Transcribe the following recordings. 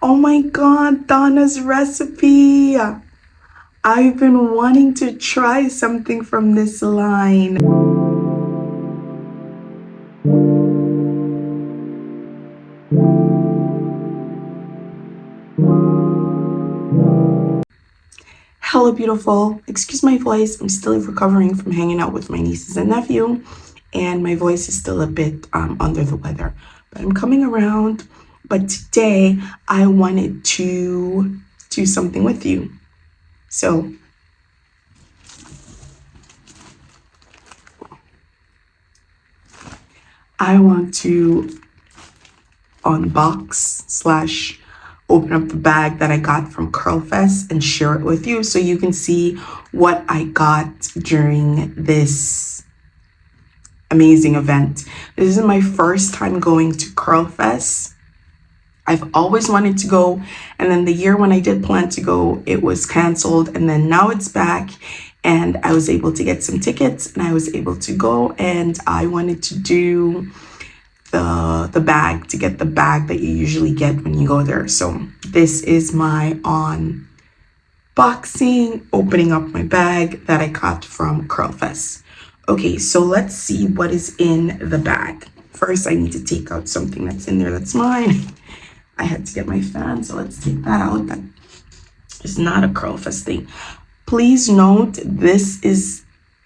Oh my God, Donna's recipe. I've been wanting to try something from this line. Hello, beautiful. Excuse my voice. I'm still recovering from hanging out with my nieces and nephew, and my voice is still a bit under the weather. But I'm coming around. But today, I wanted to do something with you. So, I want to unbox / open up the bag that I got from CurlFest and share it with you so you can see what I got during this amazing event. This is my first time going to CurlFest. I've always wanted to go, and then the year when I did plan to go, it was canceled, and then now it's back, and I was able to get some tickets, and I was able to go, and I wanted to do the bag, to get the bag that you usually get when you go there. So this is my unboxing, opening up my bag that I got from CurlFest. Okay, so let's see what is in the bag. First, I need to take out something that's in there that's mine. I had to get my fan, so let's take that out. That is not a CurlFest thing. Please note,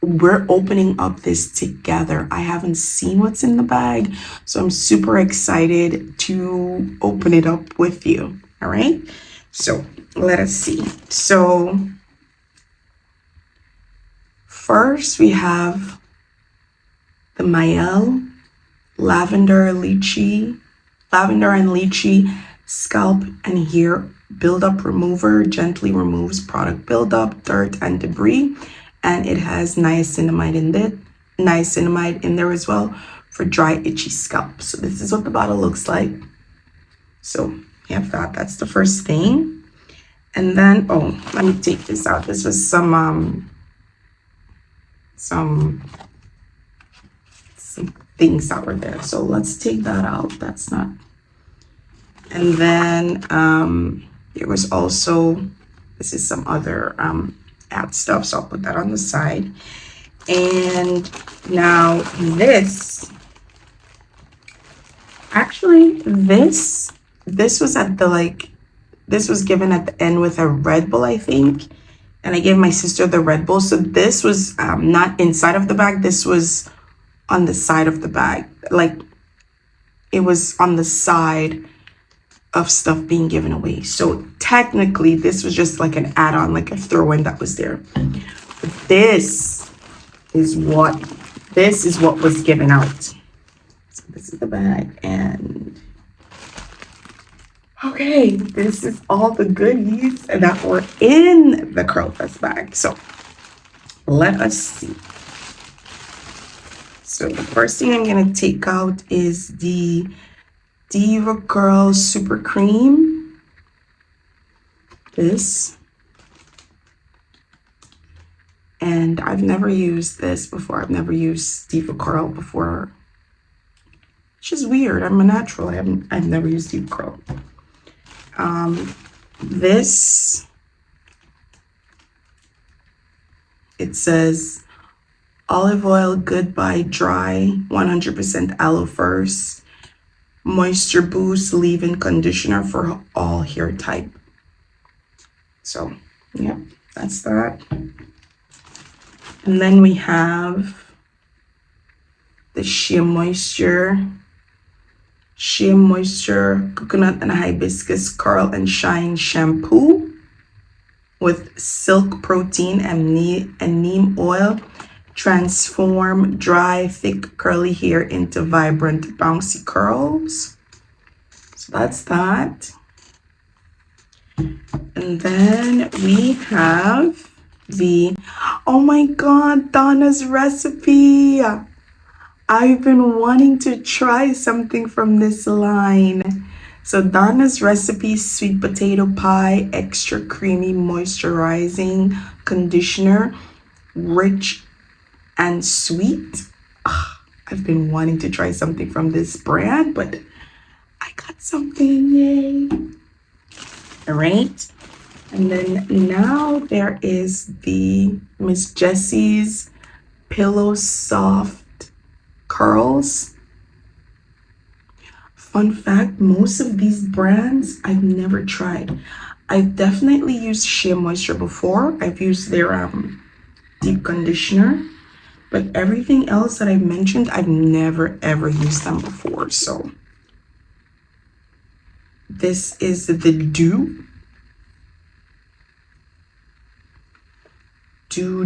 we're opening up this together. I haven't seen what's in the bag, so I'm super excited to open it up with you. All right, so let us see. So first we have the Mielle Lavender and Lychee Scalp and Hair Buildup Remover. Gently removes product buildup, dirt, and debris. And it has niacinamide in there as well for dry, itchy scalp. So this is what the bottle looks like. So you have that. That's the first thing. And then, let me take this out. This was some things that were there. So let's take that out. That's not. And then there was also, this is some other add stuff, so I'll put that on the side. And now this was at the this was given at the end with a Red Bull, I think, and I gave my sister the Red Bull. So this was not inside of the bag. This was on the side of the bag, like it was on the side of stuff being given away. So technically this was just like an add-on, like a throw-in that was there. But this is what was given out. So this is the bag, and okay, this is all the goodies that were in the CurlFest bag. So let us see. So the first thing I'm gonna take out is the DevaCurl Super Cream. This. And I've never used this before. I've never used DevaCurl before. It's just weird. I'm a natural. I've never used DevaCurl. This, it says olive oil goodbye dry 100% aloe first moisture boost leave-in conditioner for all hair type. So yeah, that's that. And then we have the SheaMoisture coconut and hibiscus curl and shine shampoo with silk protein and neem oil. Transform dry, thick, curly hair into vibrant, bouncy curls. So that's that. And then we have oh my God, Donna's recipe. I've been wanting to try something from this line. So Donna's recipe, sweet potato pie, extra creamy moisturizing conditioner, rich and sweet. I've been wanting to try something from this brand, but I got something, yay. All right. And then now there is the Miss Jessie's Pillow Soft Curls. Fun fact, most of these brands I've never tried. I've definitely used SheaMoisture before. I've used their deep conditioner, but everything else that I've mentioned, I've never ever used them before. So this is the Dew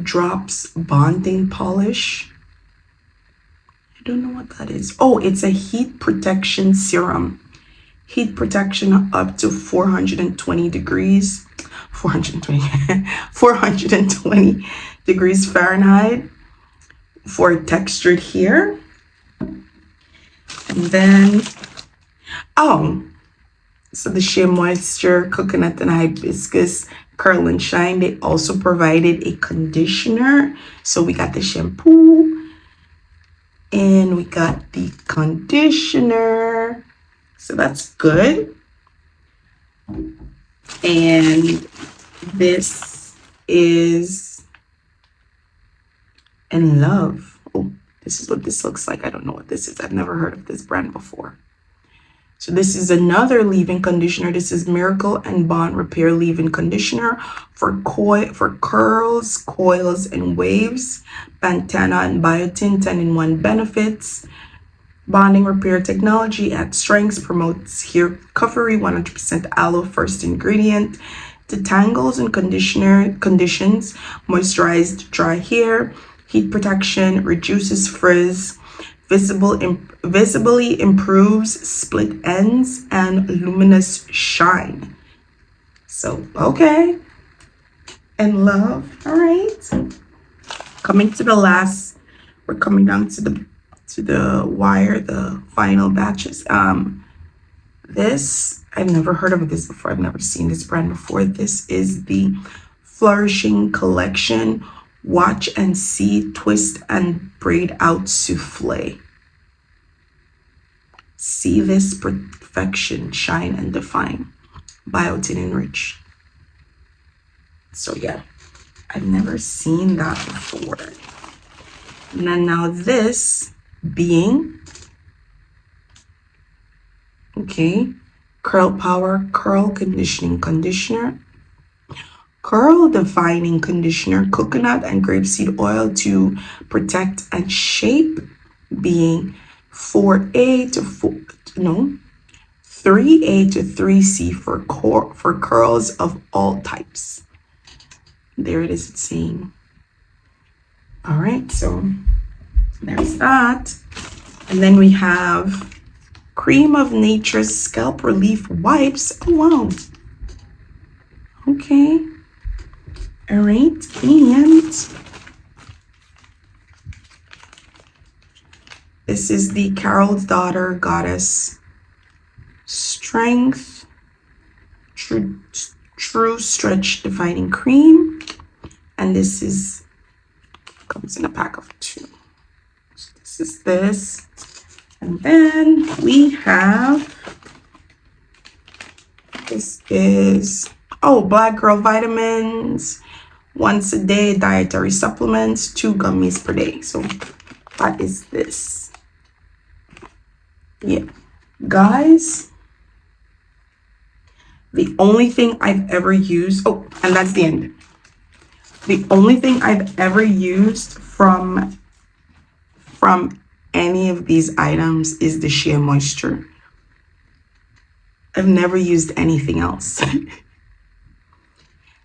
Drops Bonding Polish. I don't know what that is. Oh, it's a heat protection serum. Heat protection up to 420 degrees. 420 degrees Fahrenheit for textured hair. And then, so the SheaMoisture Coconut and Hibiscus Curl and Shine, they also provided a conditioner. So we got the shampoo and we got the conditioner. So that's good. And this is In Love. Oh, this is what this looks like. I don't know what this is. I've never heard of this brand before. So this is another leave-in conditioner. This is Miracle and Bond Repair Leave-in Conditioner for curls, coils, and waves. Pantana and biotin 10-in-1 benefits. Bonding repair technology adds strength, promotes hair recovery. 100% aloe first ingredient. Detangles and conditions moisturized dry hair. Heat protection, reduces frizz. Visibly improves split ends and luminous shine. So, okay. In Love. All right. Coming to the last, we're coming down to the wire, the final batches. This, I've never heard of this before. I've never seen this brand before. This is the Flourishing Collection Watch and See Twist and Braid Out Souffle. See this perfection, shine and define. Biotin enriched. So yeah, I've never seen that before. And then now this being, okay, Curl Power Curl Conditioning Conditioner. Curl Defining Conditioner, coconut and grapeseed oil to protect and shape, being 3A to 3C for curls of all types. There it is, it's saying. All right, so there's that. And then we have Cream of Nature's Scalp Relief Wipes. Oh, wow. Okay. All right, and this is the Carol's Daughter Goddess Strength True Stretch Defining Cream. And this is, comes in a pack of 2. So this is this. And then we have, this is, Black Girl Vitamins. Once a day dietary supplements, 2 gummies per day. So that is this. Yeah, guys, the only thing I've ever used, and that's the end. The only thing I've ever used from any of these items is the SheaMoisture. I've never used anything else.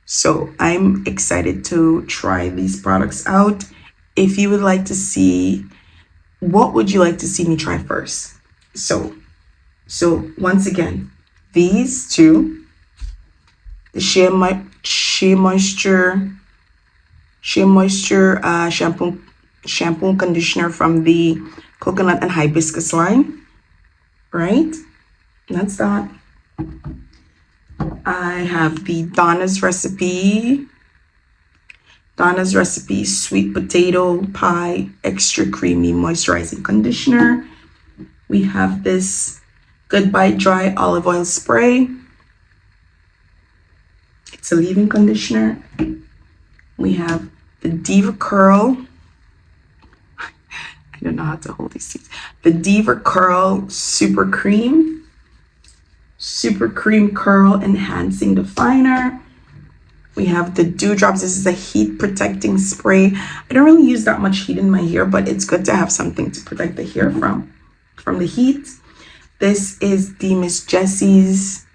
So I'm excited to try these products out. If you would like to see, what would you like to see me try first? So once again, these 2, the SheaMoisture shampoo and conditioner from the coconut and hibiscus line, right? That's that. I have the Donna's Recipe Sweet Potato Pie Extra Creamy Moisturizing Conditioner. We have this Goodbye Dry Olive Oil Spray. It's a leave-in conditioner. We have the DevaCurl. I don't know how to hold these things. The DevaCurl Super Cream Curl Enhancing Definer. We have the Dewdrops. This is a heat protecting spray. I don't really use that much heat in my hair, but it's good to have something to protect the hair from the heat. This is the Miss Jessie's.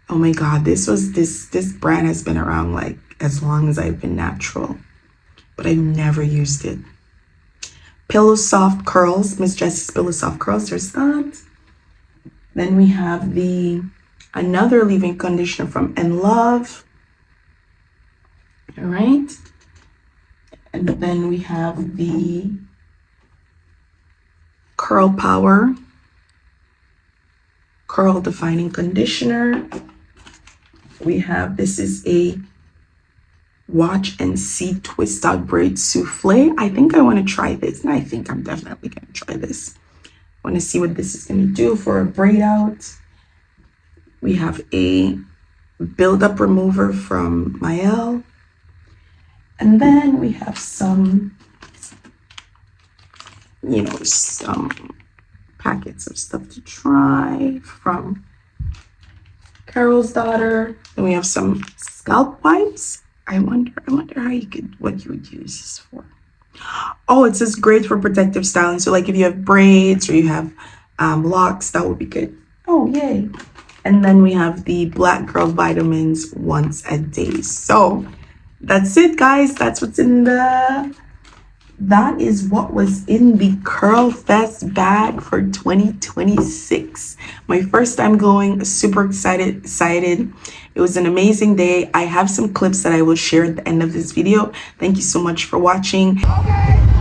Oh my God, this brand has been around like as long as I've been natural, but I've never used it. Pillow Soft Curls, Miss Jessie's Pillow Soft Curls. There's that. Then we have another leave-in conditioner from In Love. All right. And then we have the Curl Power Curl Defining Conditioner. We have, this is a Watch and See Twist Out Braid Souffle. I think I want to try this, and I think I'm definitely going to try this. I want to see what this is going to do for a braid out. We have a build-up remover from Mielle. And then we have some, some packets of stuff to try from Carol's daughter. Then we have some scalp wipes. I wonder what you would use this for. Oh, it says great for protective styling. So like if you have braids or you have locks, that would be good. Oh, yay. And then we have the Black Girl Vitamins once a day. So that's it, guys. That is what was in the CurlFest bag for 2026. My first time going, super excited. It was an amazing day. I have some clips that I will share at the end of this video. Thank you so much for watching. Okay.